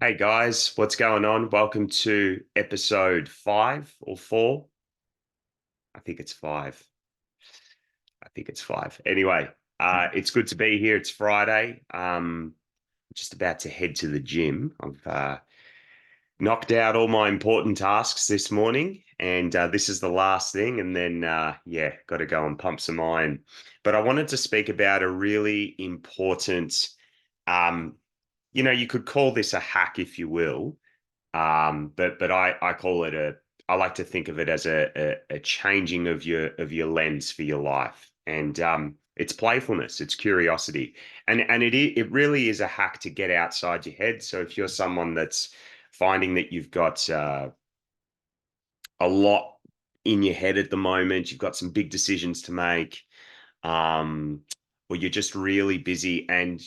Hey guys, what's going on? Welcome to episode 5 or 4. I think it's 5. I think it's 5. Anyway, it's good to be here. It's Friday. Just about to head to the gym. I've knocked out all my important tasks this morning, and this is the last thing. And then, yeah, got to go and pump some iron. But I wanted to speak about a really important, um, you could call this a hack, if you will. But I call it I like to think of it as a changing of your lens for your life. And it's playfulness, it's curiosity. And it really is a hack to get outside your head. So if you're someone that's finding that you've got a lot in your head at the moment, you've got some big decisions to make, um, or you're just really busy and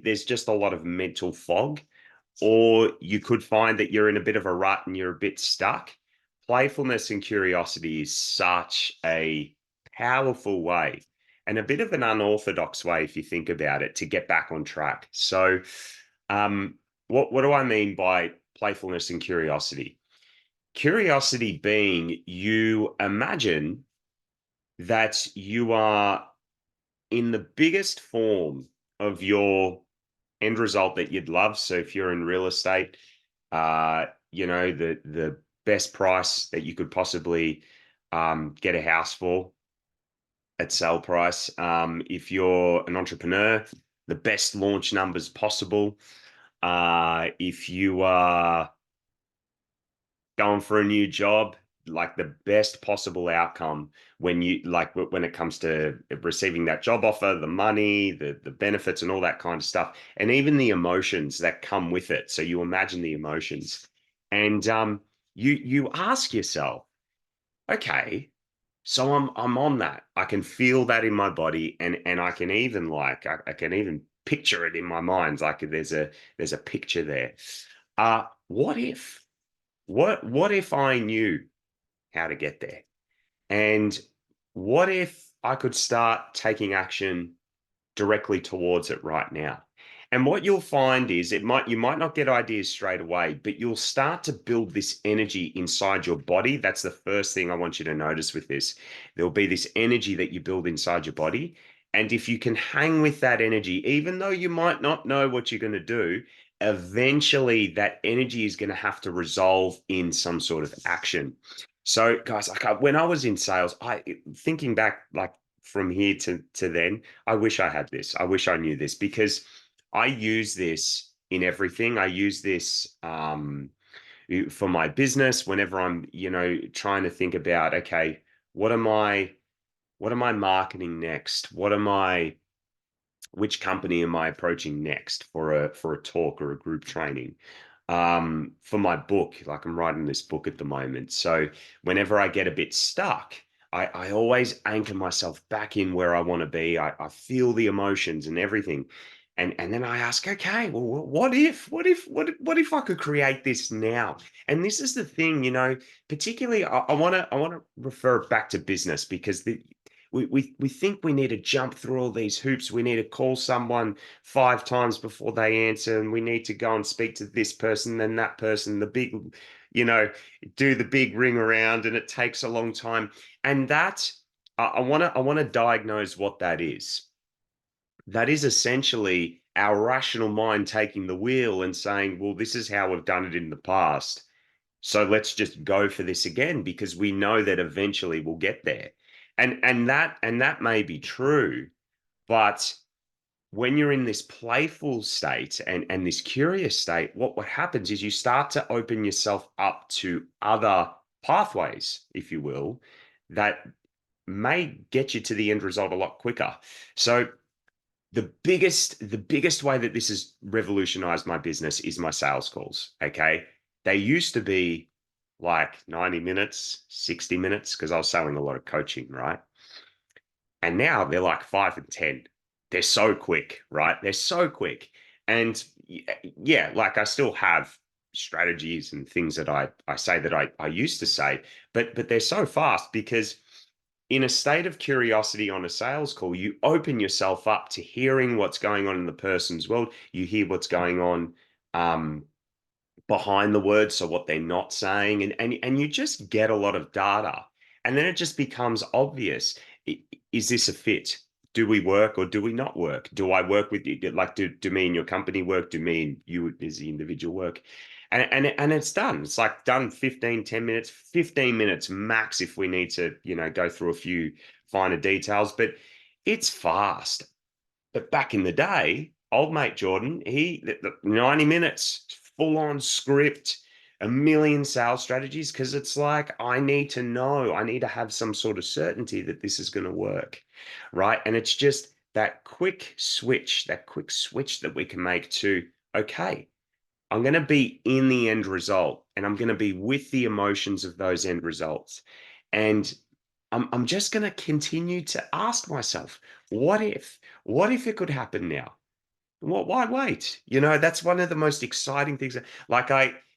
there's just a lot of mental fog, or you could find that you're in a bit of a rut and you're a bit stuck. Playfulness and curiosity is such a powerful way and a bit of an unorthodox way, if you think about it, to get back on track. So, um, what do I mean by playfulness and curiosity? Curiosity being you imagine that you are in the biggest form of your end result that you'd love. So if you're in real estate, the best price that you could possibly get a house for at sale price. If you're an entrepreneur, the best launch numbers possible. If you are going for a new job, like the best possible outcome when it comes to receiving that job offer, the money, the benefits and all that kind of stuff, and even the emotions that come with it. So you imagine the emotions, and you ask yourself, okay, so I'm on that. I can feel that in my body, and I can even I can even picture it in my mind. Like there's a picture there. What if? What if I knew how to get there? And what if I could start taking action directly towards it right now? And what you'll find is you might not get ideas straight away, but you'll start to build this energy inside your body. That's the first thing I want you to notice with this. There'll be this energy that you build inside your body. And if you can hang with that energy, even though you might not know what you're going to do, eventually that energy is going to have to resolve in some sort of action. So, guys, when I was in sales, I thinking back like from here to then, I wish I had this. I wish I knew this because I use this in everything. I use this for my business whenever I'm, trying to think about, okay, what am I, what am I marketing next? Which company am I approaching next for a talk or a group training? For my book, like I'm writing this book at the moment. So whenever I get a bit stuck, I always anchor myself back in where I want to be. I feel the emotions and everything. And then I ask, okay, well, what if I could create this now? And this is the thing, particularly I want to refer back to business because we think we need to jump through all these hoops. We need to call someone 5 times before they answer, and we need to go and speak to this person, then that person, you know, do the big ring around, and it takes a long time. And that I want to diagnose what that is. That is essentially our rational mind taking the wheel and saying, well, this is how we've done it in the past. So let's just go for this again because we know that eventually we'll get there. And that may be true, but when you're in this playful state and this curious state, what happens is you start to open yourself up to other pathways, if you will, that may get you to the end result a lot quicker. So the biggest way that this has revolutionized my business is my sales calls. Okay. They used to be like 90 minutes, 60 minutes, because I was selling a lot of coaching, right? And now they're like 5 and 10. They're so quick, right? They're so quick. And yeah, like I still have strategies and things that I say that I used to say, but they're so fast because in a state of curiosity on a sales call, you open yourself up to hearing what's going on in the person's world. You hear what's going on, um, behind the words, so what they're not saying, and you just get a lot of data, and then it just becomes obvious. Is this a fit? Do we work or do we not work? Do I work with you? Like, do me and your company work? Do me and you as the individual work? And it's done. It's like done 15, 10 minutes, 15 minutes max if we need to, go through a few finer details, but it's fast. But back in the day, old mate Jordan, the 90 minutes, full on script, a million sales strategies, because it's like, I need to know, I need to have some sort of certainty that this is going to work. Right. And it's just that quick switch that we can make to, okay, I'm going to be in the end result and I'm going to be with the emotions of those end results. And I'm just going to continue to ask myself, what if? What if it could happen now? Why wait? That's one of the most exciting things.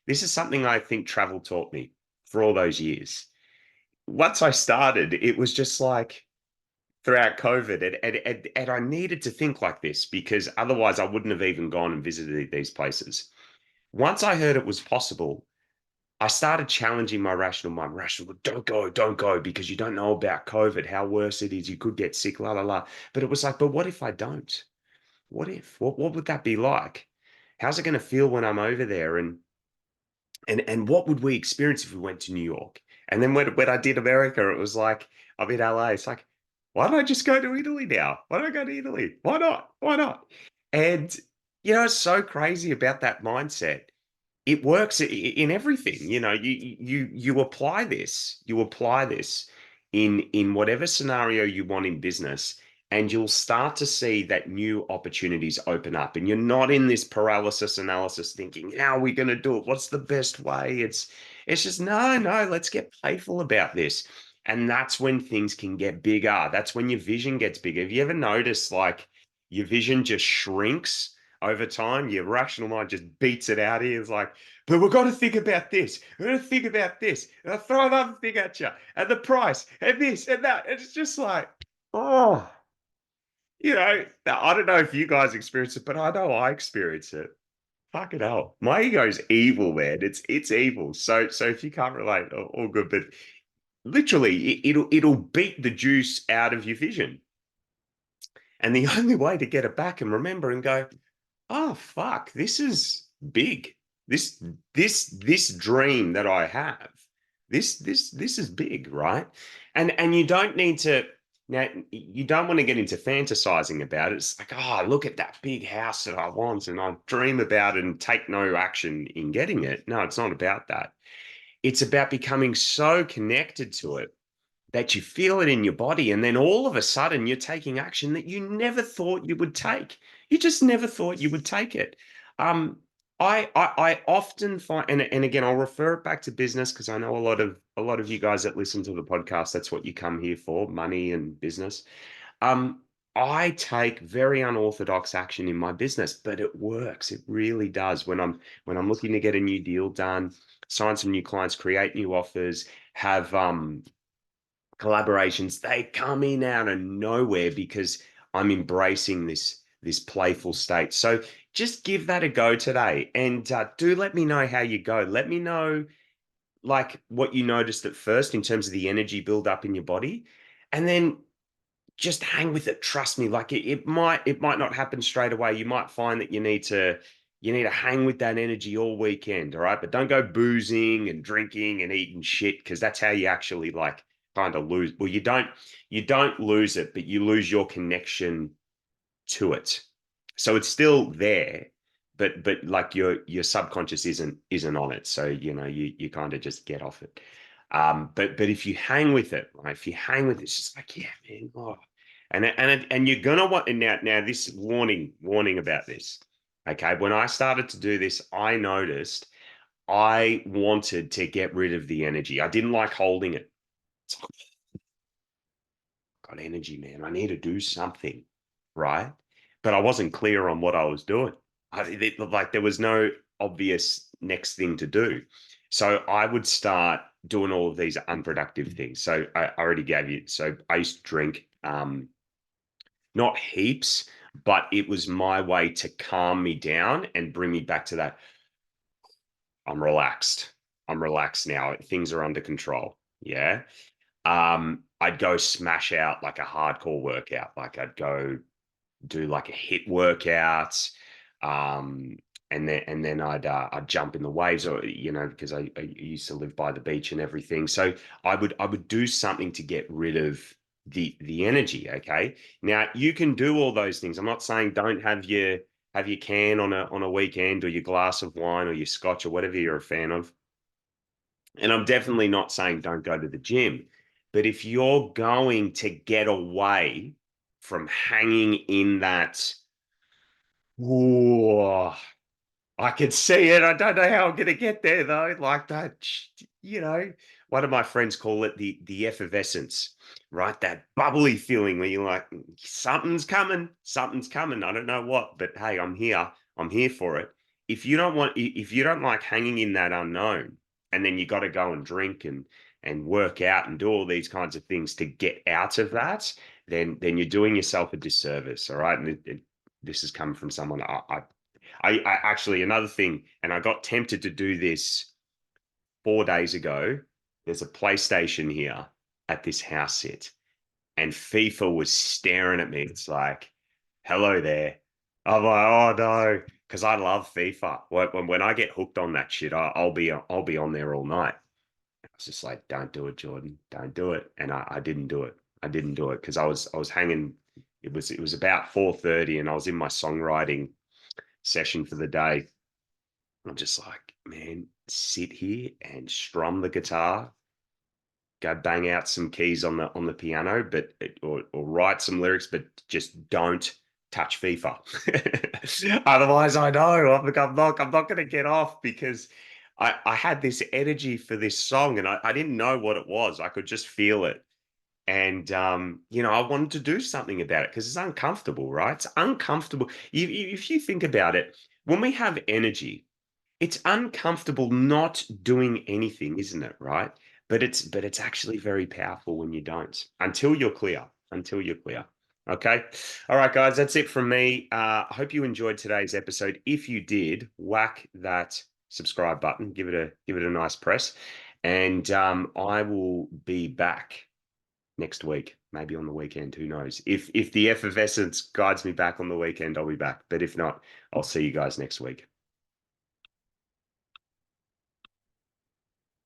This is something I think travel taught me for all those years. Once I started, it was just like throughout COVID, and I needed to think like this because otherwise I wouldn't have even gone and visited these places. Once I heard it was possible, I started challenging my rational mind. Rational, don't go because you don't know about COVID, how worse it is. You could get sick, la la la. But it was like, but what if I don't? What if? What would that be like? How's it going to feel when I'm over there? And what would we experience if we went to New York? And then when I did America, it was like, I'm in LA. It's like, why don't I just go to Italy now? Why don't I go to Italy? Why not? Why not? And it's so crazy about that mindset. It works in everything. You apply this in whatever scenario you want in business, and you'll start to see that new opportunities open up, and you're not in this paralysis analysis thinking, how are we going to do it? What's the best way? It's just, no, let's get playful about this. And that's when things can get bigger. That's when your vision gets bigger. Have you ever noticed like your vision just shrinks over time? Your rational mind just beats it out here. It's like, but we've got to think about this. We've got to think about this. And I'll throw another thing at you, and the price, and this, and that. And it's just like, oh, I don't know if you guys experience it, but I know I experience it. Fucking hell. My ego's evil, man. It's evil. So if you can't relate, all good. But literally, it'll beat the juice out of your vision. And the only way to get it back and remember and go, oh fuck, this is big. This this dream that I have, this is big, right? And you don't need to now you don't want to get into fantasizing about it. It's like, oh, look at that big house that I want and I dream about it and take no action in getting it. No, it's not about that. It's about becoming so connected to it that you feel it in your body. And then all of a sudden, you're taking action that you never thought you would take. You just never thought you would take it. Um, I often find, and again, I'll refer it back to business because I know a lot of you guys that listen to the podcast, that's what you come here for, money and business. Um, I take very unorthodox action in my business, but it works. It really does. When I'm looking to get a new deal done, sign some new clients, create new offers, have collaborations, they come in out of nowhere because I'm embracing this playful state. So just give that a go today, and do let me know how you go. Let me know like what you noticed at first in terms of the energy build up in your body, and then just hang with it. Trust me, like it might not happen straight away. You might find that you need to hang with that energy all weekend, all right? But don't go boozing and drinking and eating shit because that's how you actually like kind of lose. Well, you don't lose it, but you lose your connection to it. So it's still there, but like your subconscious isn't on it. So you kind of just get off it. But if you hang with it, right? If you hang with it, it's just like, yeah, man. Oh. And you're gonna want, and now this warning about this. Okay, when I started to do this, I noticed I wanted to get rid of the energy. I didn't like holding it. It's like, got energy, man. I need to do something, right? But I wasn't clear on what I was doing. Like there was no obvious next thing to do. So I would start doing all of these unproductive things. So I already gave you. So I used to drink, not heaps, but it was my way to calm me down and bring me back to that. I'm relaxed. I'm relaxed now. Things are under control. Yeah. I'd go smash out like a hardcore workout. Like I'd go do like a hit workout, um, and then I'd jump in the waves, or because I used to live by the beach and everything. So I would do something to get rid of the energy. Okay, now you can do all those things. I'm not saying don't have your can on a weekend, or your glass of wine, or your scotch, or whatever you're a fan of. And I'm definitely not saying don't go to the gym. But if you're going to get away from hanging in that, whoa, I can see it. I don't know how I'm going to get there though. Like that, you know, one of my friends call it the effervescence, right? That bubbly feeling where you're like, something's coming, something's coming. I don't know what, but hey, I'm here. I'm here for it. If you don't like hanging in that unknown, and then you got to go and drink and work out and do all these kinds of things to get out of that, then you're doing yourself a disservice. All right, and this has come from someone I actually, another thing, and I got tempted to do this 4 days ago. There's a PlayStation here at this house sit, and FIFA was staring at me. It's like, hello there. I'm like, oh no, because I love FIFA. When I get hooked on that shit, I'll be on there all night. I was just like, don't do it, Jordan. Don't do it. And I didn't do it. I didn't do it because I was hanging. It was about 4:30, and I was in my songwriting session for the day. I'm just like, man, sit here and strum the guitar, go bang out some keys on the piano, or write some lyrics, but just don't touch FIFA. Otherwise, I know I'm not going to get off, because I had this energy for this song, and I didn't know what it was. I could just feel it. And I wanted to do something about it because it's uncomfortable, right? It's uncomfortable. If you think about it, when we have energy, it's uncomfortable not doing anything, isn't it? Right. But it's actually very powerful when you don't, until you're clear. Until you're clear. Okay. All right, guys. That's it from me. I hope you enjoyed today's episode. If you did, whack that subscribe button. Give it a nice press. And I will be back next week, maybe on the weekend. Who knows? If the effervescence guides me back on the weekend, I'll be back. But if not, I'll see you guys next week.